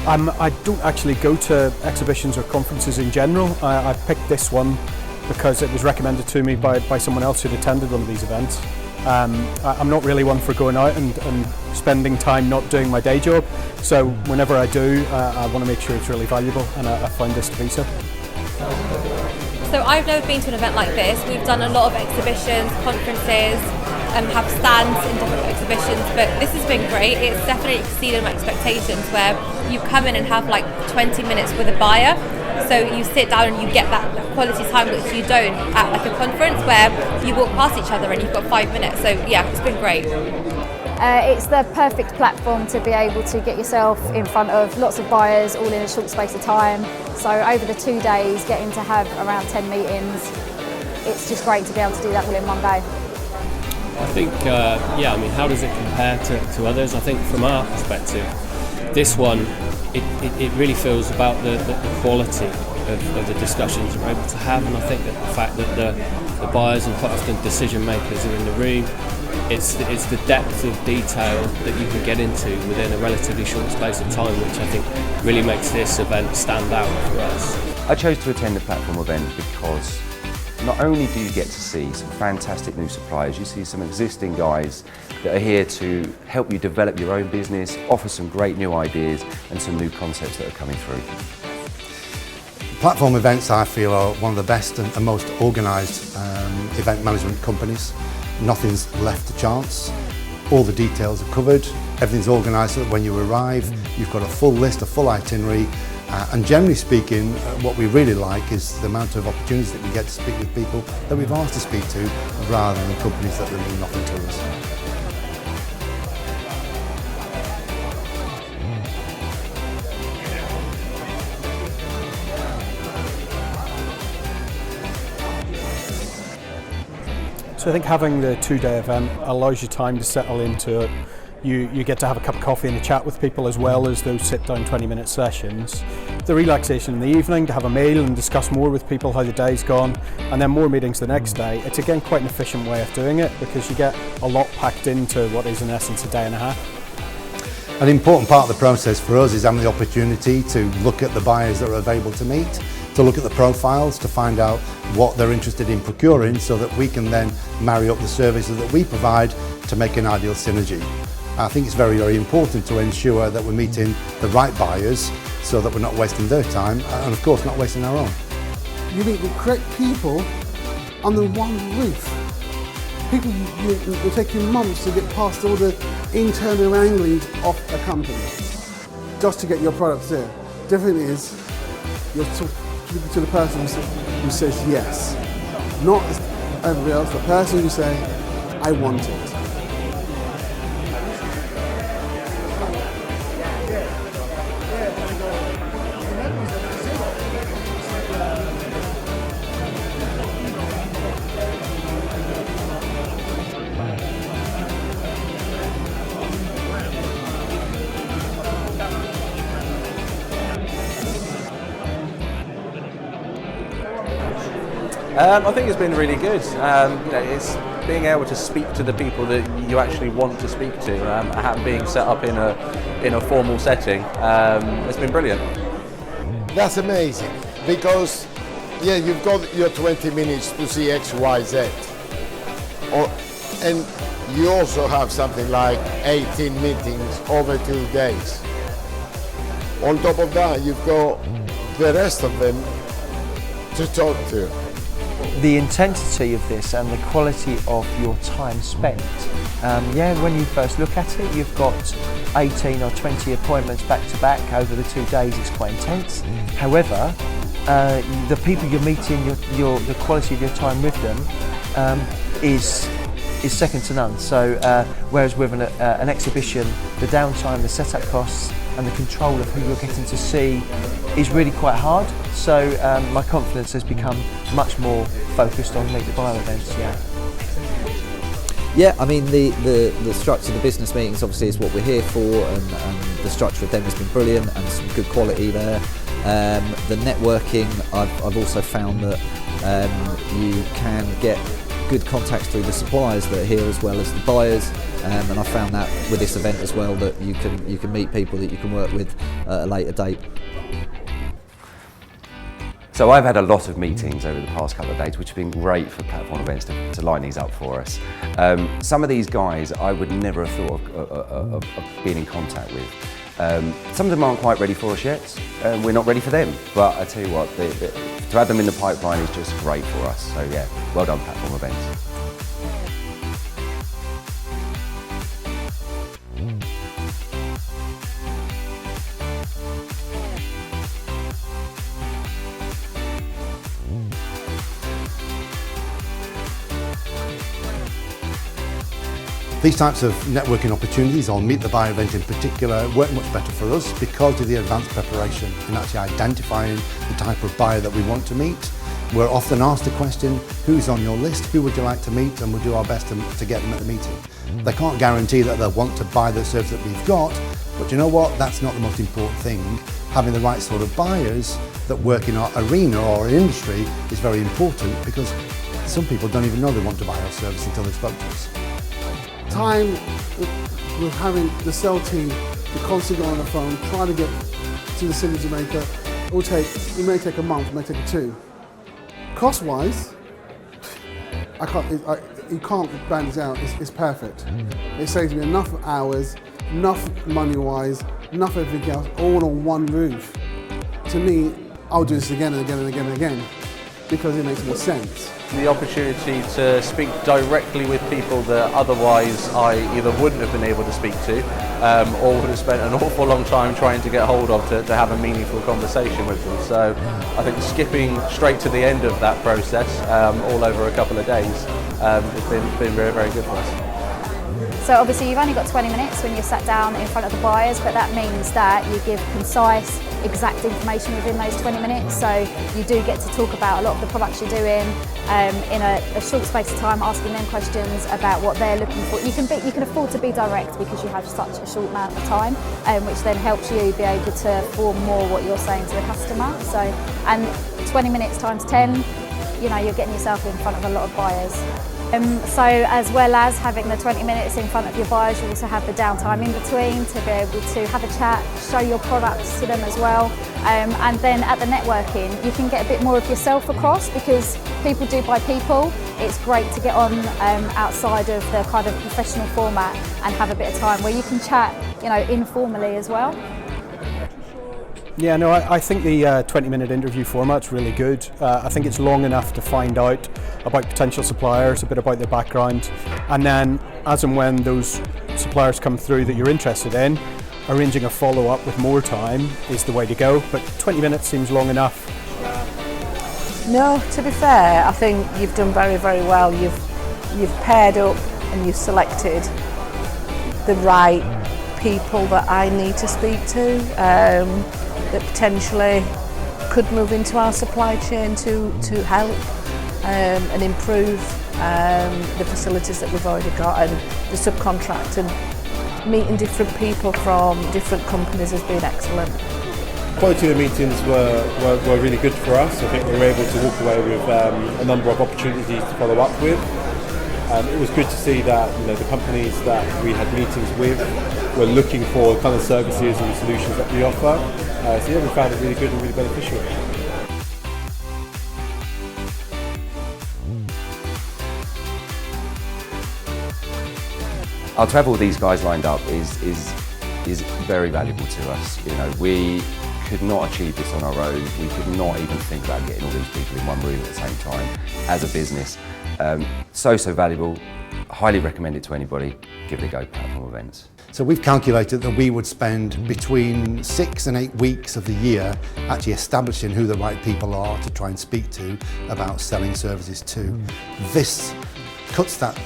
I don't actually go to exhibitions or conferences in general. I picked this one because it was recommended to me by someone else who'd attended one of these events. I'm not really one for going out and spending time not doing my day job, so whenever I do, I want to make sure it's really valuable, and I find this to be so. So I've never been to an event like this. We've done a lot of exhibitions, conferences, and have stands in different exhibitions, but this has been great. It's definitely exceeded my expectations, where you come in and have like 20 minutes with a buyer, so you sit down and you get that quality time which you don't at like a conference where you walk past each other and you've got 5 minutes. So yeah, it's been great. It's the perfect platform to be able to get yourself in front of lots of buyers all in a short space of time. So over the 2 days, getting to have around 10 meetings, it's just great to be able to do that all in one day. I think, I mean, how does it compare to others? I think from our perspective, this one, it really feels about the quality of the discussions we're able to have, and I think that the fact that the buyers and quite often decision makers are in the room, it's the depth of detail that you can get into within a relatively short space of time, which I think really makes this event stand out for us. I chose to attend the platform event because not only do you get to see some fantastic new suppliers, you see some existing guys that are here to help you develop your own business, offer some great new ideas and some new concepts that are coming through. Platform events, I feel, are one of the best and most organised event management companies. Nothing's left to chance. All the details are covered, everything's organised so that when you arrive, you've got a full list, a full itinerary. And generally speaking, what we really like is the amount of opportunities that we get to speak with people that we've asked to speak to, rather than companies that mean nothing to us. So I think having the 2-day event allows you time to settle into it. You get to have a cup of coffee and a chat with people, as well as those sit-down 20-minute sessions. The relaxation in the evening, to have a meal and discuss more with people how the day's gone, and then more meetings the next day. It's again quite an efficient way of doing it, because you get a lot packed into what is in essence a day and a half. An important part of the process for us is having the opportunity to look at the buyers that are available to meet, to look at the profiles, to find out what they're interested in procuring, so that we can then marry up the services that we provide to make an ideal synergy. I think it's very, very important to ensure that we're meeting the right buyers so that we're not wasting their time and of course not wasting our own. You meet the correct people under one roof. People, will take you months to get past all the internal wranglings of a company just to get your products there. Different is you're talking to the person who says yes, not everybody else, the person who say, I want it. I think it's been really good. It's being able to speak to the people that you actually want to speak to, being set up in a formal setting. It's been brilliant. That's amazing, because you've got your 20 minutes to see X, Y, Z, and you also have something like 18 meetings over 2 days. On top of that, you've got the rest of them to talk to. The intensity of this and the quality of your time spent, when you first look at it, you've got 18 or 20 appointments back to back over the 2 days. It's quite intense. However, the people you're meeting, the quality of your time with them is second to none. So whereas with an exhibition, the downtime, the setup costs and the control of who you're getting to see is really quite hard. So my confidence has become much more focused on Meet the Buyer events. Yeah, I mean the structure of the business meetings obviously is what we're here for, and the structure of them has been brilliant and some good quality there. The networking, I've also found that you can get good contacts through the suppliers that are here as well as the buyers. and I found that with this event as well, that you can meet people that you can work with at a later date. So I've had a lot of meetings over the past couple of days, which have been great for platform events to line these up for us. Some of these guys I would never have thought of being in contact with. Some of them aren't quite ready for us yet, and we're not ready for them. But I tell you what, to add them in the pipeline is just great for us. So yeah, well done platform events. These types of networking opportunities, or Meet the Buyer event in particular, work much better for us because of the advanced preparation in actually identifying the type of buyer that we want to meet. We're often asked the question, who's on your list, who would you like to meet, and we'll do our best to get them at the meeting. They can't guarantee that they'll want to buy the service that we've got, but you know what, that's not the most important thing. Having the right sort of buyers that work in our arena or industry is very important, because some people don't even know they want to buy our service until they've spoken to us. Time with having the sell team to constantly go on the phone, trying to get to the decision maker, it may take a month, it may take 2. Cost-wise, you can't band it out, it's perfect. It saves me enough hours, enough money-wise, enough everything else, all on one roof. To me, I'll do this again and again and again and again, because it makes more sense. The opportunity to speak directly with people that otherwise I either wouldn't have been able to speak to or would have spent an awful long time trying to get hold of to have a meaningful conversation with them. So I think skipping straight to the end of that process all over a couple of days has been very, very good for us. So obviously you've only got 20 minutes when you're sat down in front of the buyers, but that means that you give concise, exact information within those 20 minutes. So you do get to talk about a lot of the products you're doing in a short space of time, asking them questions about what they're looking for. You can afford to be direct because you have such a short amount of time, which then helps you be able to form more what you're saying to the customer. So, and 20 minutes times 10, you know, you're getting yourself in front of a lot of buyers. So as well as having the 20 minutes in front of your buyers, you also have the downtime in between to be able to have a chat, show your products to them as well. And then at the networking, you can get a bit more of yourself across, because people do buy people. It's great to get on outside of the kind of professional format and have a bit of time where you can chat, you know, informally as well. Yeah, no, I think the 20-minute interview format's really good. I think it's long enough to find out about potential suppliers, a bit about their background, and then as and when those suppliers come through that you're interested in, arranging a follow-up with more time is the way to go, but 20 minutes seems long enough. No, to be fair, I think you've done very, very well. You've paired up and you've selected the right people that I need to speak to, that potentially could move into our supply chain to help and improve the facilities that we've already got, and the subcontract, and meeting different people from different companies has been excellent. Quality of the meetings were really good for us. I think we were able to walk away with a number of opportunities to follow up with. It was good to see that, you know, the companies that we had meetings with were looking for the kind of services and solutions that we offer. So yeah, we found it really good and really beneficial. To have all these guys lined up is very valuable to us. You know, we could not achieve this on our own. We could not even think about getting all these people in one room at the same time as a business. So valuable. Highly recommend it to anybody. Give it a go, platform events. So we've calculated that we would spend between 6 and 8 weeks of the year actually establishing who the right people are to try and speak to about selling services to. This cuts that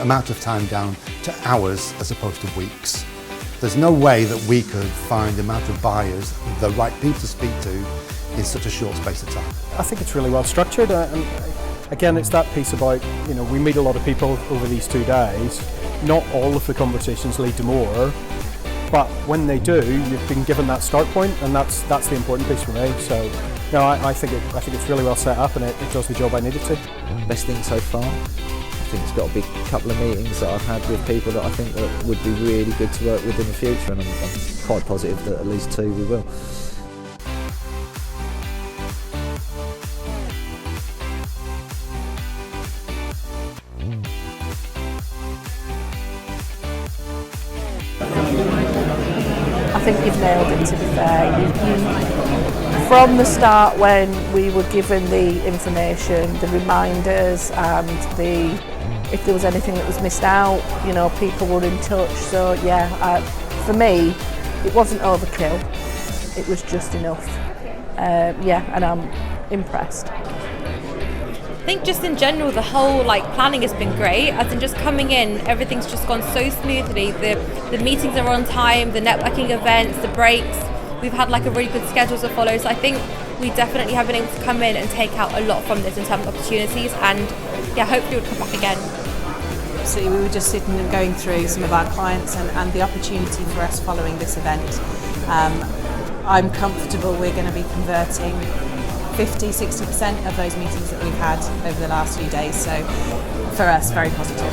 amount of time down to hours as opposed to weeks. There's no way that we could find the amount of buyers, the right people to speak to, in such a short space of time. I think it's really well structured. And again, it's that piece about, you know, we meet a lot of people over these 2 days. Not all of the conversations lead to more, but when they do, you've been given that start point, and that's the important piece for me. So, no, I think it's really well set up, and it does the job I need it to. Best thing so far? think it's got a big couple of meetings that I've had with people that I think that would be really good to work with in the future, and I'm quite positive that at least 2 we will. I think you've nailed it, to be fair. From the start, when we were given the information, the reminders, and if there was anything that was missed out, you know, people were in touch. So yeah, for me, it wasn't overkill. It was just enough. Yeah, and I'm impressed. I think just in general, the whole planning has been great. As in just coming in, everything's just gone so smoothly. The meetings are on time, the networking events, the breaks. We've had a really good schedule to follow. So I think we definitely have been able to come in and take out a lot from this in terms of opportunities, and yeah, hopefully we'll come back again. So we were just sitting and going through some of our clients and the opportunity for us following this event. I'm comfortable we're going to be converting 50-60% of those meetings that we've had over the last few days, so for us, very positive.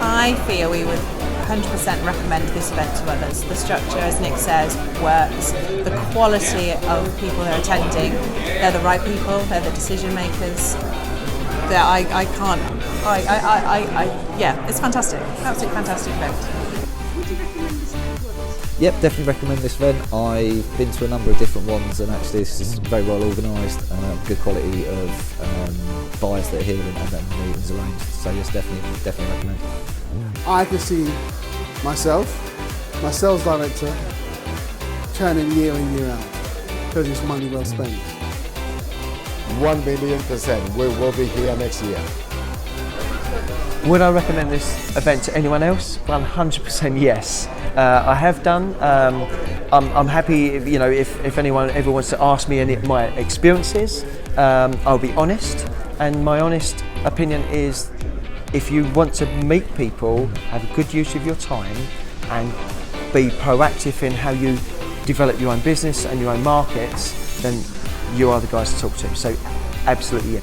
I feel we would 100% recommend this event to others. The structure, as Nick says, works. The quality of people who are attending, they're the right people, they're the decision makers. Yeah, it's fantastic, absolutely fantastic event. Yep, definitely recommend this event. I've been to a number of different ones, and actually this is very well organised, good quality of buyers that are here and meetings arranged. So yes, definitely recommend. I can see myself, my sales director, turning year in, year out, because it's money well spent. 1,000,000%. We will be here next year. Would I recommend this event to anyone else? 100% yes. I have done. I'm happy, if anyone ever wants to ask me any of my experiences, I'll be honest. And my honest opinion is, if you want to meet people, have a good use of your time, and be proactive in how you develop your own business and your own markets, then you are the guys to talk to. So, absolutely, yeah.